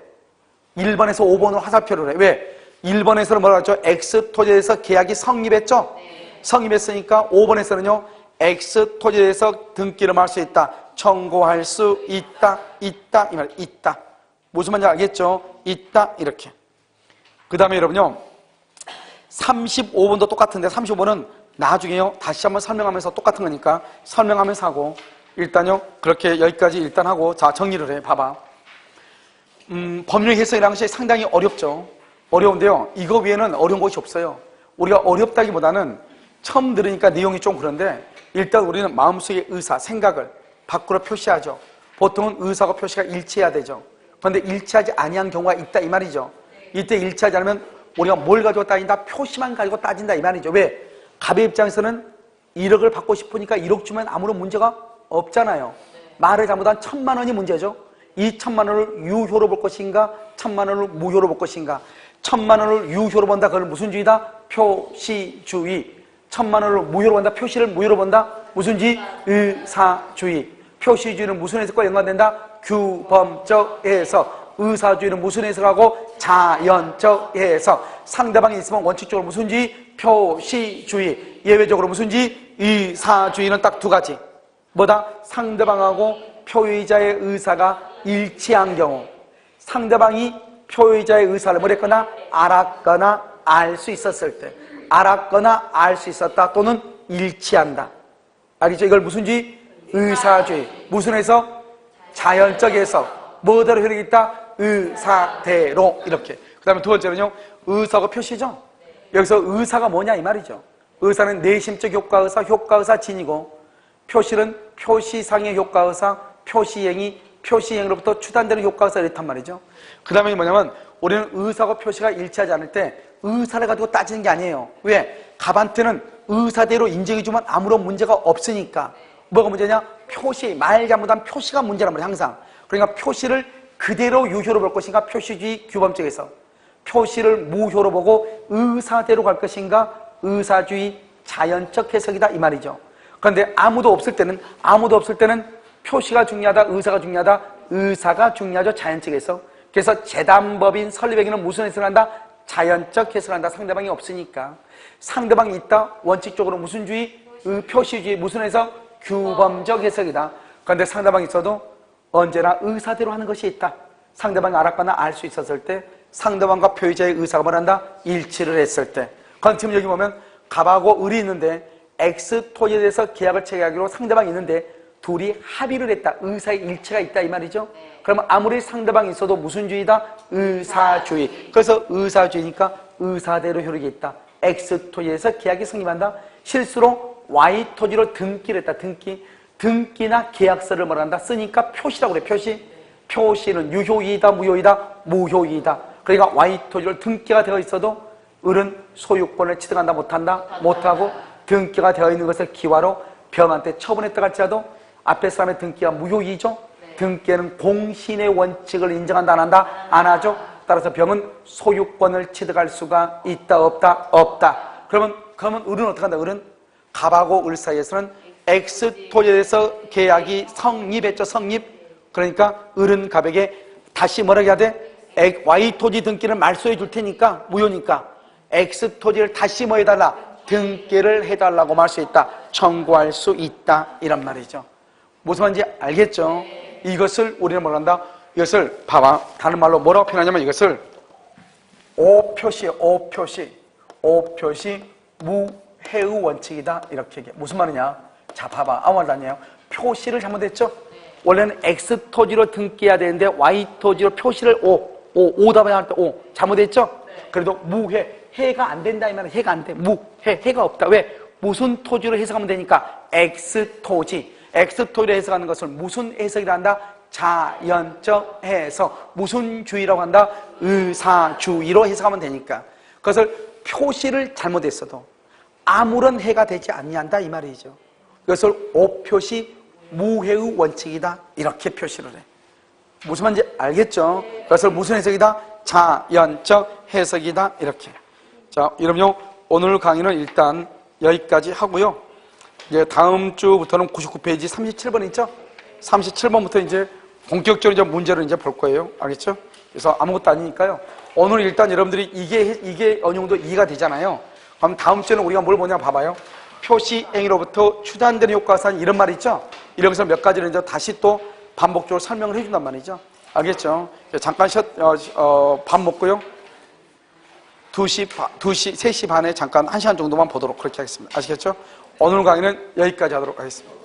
1번에서 5번으로 화살표를 해. 왜? 1번에서는 뭐라고 했죠? X토지에서 계약이 성립했죠? 성립했으니까 5번에서는요, X토지에서 등기를 할 수 있다, 청구할 수 있다, 있다, 이 말, 있다. 무슨 말인지 알겠죠? 있다, 이렇게. 그 다음에 여러분요, 35번도 똑같은데 35번은 나중에요, 다시 한번 설명하면서 똑같은 거니까 설명하면서 하고, 일단요, 그렇게 여기까지 일단 하고, 자, 정리를 해. 봐봐. 법률 해석이라는 것이 상당히 어렵죠. 어려운데요, 이거 외에는 어려운 것이 없어요. 우리가 어렵다기보다는 처음 들으니까 내용이 좀 그런데, 일단 우리는 마음속의 의사, 생각을 밖으로 표시하죠. 보통은 의사와 표시가 일치해야 되죠. 그런데 일치하지 아니한 경우가 있다, 이 말이죠. 이때 일치하지 않으면 우리가 뭘 가지고 따진다? 표시만 가지고 따진다, 이 말이죠. 왜? 갑의 입장에서는 1억을 받고 싶으니까 1억 주면 아무런 문제가 없잖아요. 말을 잘못한 1,000만 원이 문제죠. 이 1,000만 원을 유효로 볼 것인가, 1,000만 원을 무효로 볼 것인가. 1,000만 원을 유효로 본다, 그걸 무슨 주의다? 표시주의. 1,000만 원을 무효로 본다, 표시를 무효로 본다, 무슨 주의? 의사주의. 표시주의는 무슨 해석과 연관된다? 규범적 해석. 의사주의는 무슨 해석하고? 자연적 해석. 상대방이 있으면 원칙적으로 무슨 주의? 표시주의. 예외적으로 무슨 주의? 의사주의는 딱 두 가지. 뭐다? 상대방하고 표의자의 의사가 일치한 경우, 상대방이 표의자의 의사를 뭐랬거나 알았거나 알 수 있었을 때, 알았거나 알 수 있었다 또는 일치한다. 알겠죠? 이걸 무슨 주의? 의사주의. 무슨 해석? 자연적 해석. 뭐대로 효력이 있다? 의사대로. 이렇게. 그 다음에 두 번째는요, 의사가 표시죠. 여기서 의사가 뭐냐 이 말이죠. 의사는 내심적 효과의사, 효과의사 진이고, 표실은 표시상의 효과의사, 표시행으로부터 추단되는 효과의사, 이렇단 말이죠. 그 다음에 뭐냐면, 우리는 의사와 표시가 일치하지 않을 때 의사를 가지고 따지는 게 아니에요. 왜? 갑한테는 의사대로 인정해주면 아무런 문제가 없으니까. 뭐가 문제냐? 표시, 말 잘못한 표시가 문제란 말이에요, 항상. 그러니까 표시를 그대로 유효로 볼 것인가, 표시주의 규범적에서 표시를 무효로 보고 의사대로 갈 것인가, 의사주의 자연적 해석이다, 이 말이죠. 그런데 아무도 없을 때는 표시가 중요하다, 의사가 중요하다, 의사가 중요하죠, 자연적 해석. 그래서 재단법인 설립행위는 무슨 해석을 한다? 자연적 해석을 한다. 상대방이 없으니까. 상대방이 있다, 원칙적으로 무슨 주의? 표시주의. 무슨 해석? 규범적 해석이다. 그런데 상대방이 있어도 언제나 의사대로 하는 것이 있다. 상대방이 알았거나 알 수 있었을 때, 상대방과 표의자의 의사가 뭐란다? 일치를 했을 때. 그럼 지금 여기 보면 갑하고 을이 있는데 X토지에 대해서 계약을 체결하기로 상대방이 있는데 둘이 합의를 했다. 의사의 일치가 있다, 이 말이죠. 그러면 아무리 상대방이 있어도 무슨 주의다? 의사주의. 그래서 의사주의니까 의사대로 효력이 있다. X토지에서 계약이 성립한다. 실수로 Y토지로 등기를 했다. 등기나 계약서를 뭐란다? 쓰니까 표시라고 그래, 표시. 표시는 유효이다, 무효이다? 무효이다. 그러니까 Y토지로 등기가 되어 있어도 을은 소유권을 취득한다, 못한다? 못하고, 등기가 되어 있는 것을 기와로 병한테 처분했다 할지라도 앞에 사람의 등기가 무효이죠? 등기에는 공신의 원칙을 인정한다, 안 한다? 안 하죠? 따라서 병은 소유권을 취득할 수가 있다, 없다? 없다. 그러면 을은 어떻게 한다? 을은 갑하고 을 사이에서는 X토지에 대해서 계약이 성립했죠, 성립. 그러니까 을은 갑에게 다시 뭐라고 해야 돼? Y토지 등기를 말소해 줄 테니까, 무효니까 X토지를 다시 뭐 해달라? 등기를 해달라고 말 수 있다. 청구할 수 있다. 이란 말이죠. 무슨 말인지 알겠죠? 이것을 우리는 뭐라 한다? 이것을 봐봐. 다른 말로 뭐라고 표현하냐면 이것을 오표시 무해의 원칙이다. 이렇게 얘기해. 무슨 말이냐? 자, 봐봐. 아무 말도 아니에요. 표시를 잘못했죠? 원래는 X토지로 등기해야 되는데 Y토지로 표시를 오답을 할 때 잘못했죠? 그래도 무해. 해가 안 된다, 이 말은. 해가 안 돼. 해가 없다. 왜? 무슨 토지로 해석하면 되니까 X토지. X토지로 해석하는 것을 무슨 해석이라 한다? 자연적 해석. 무슨 주의라고 한다? 의사주의로 해석하면 되니까. 그것을 표시를 잘못했어도 아무런 해가 되지 않는다 이 말이죠. 그것을 옵표시 무해의 원칙이다 이렇게 표시를 해. 무슨 말인지 알겠죠? 그것을 무슨 해석이다? 자연적 해석이다 이렇게. 자, 여러분요, 오늘 강의는 일단 여기까지 하고요. 이제 다음 주부터는 99페이지 37번 있죠? 37번부터 이제 본격적으로 이제 문제를 이제 볼 거예요. 알겠죠? 그래서 아무것도 아니니까요. 오늘 일단 여러분들이 이게 어느 정도 이해가 되잖아요. 그럼 다음 주에는 우리가 뭘 보냐 봐봐요. 표시행위로부터 추단되는 효과산 이런 말 있죠? 이런 것을 몇 가지를 이제 다시 또 반복적으로 설명을 해준단 말이죠. 알겠죠? 잠깐 밥 먹고요. 3시 반에 잠깐 1시간 정도만 보도록 그렇게 하겠습니다. 아시겠죠? 오늘 강의는 여기까지 하도록 하겠습니다.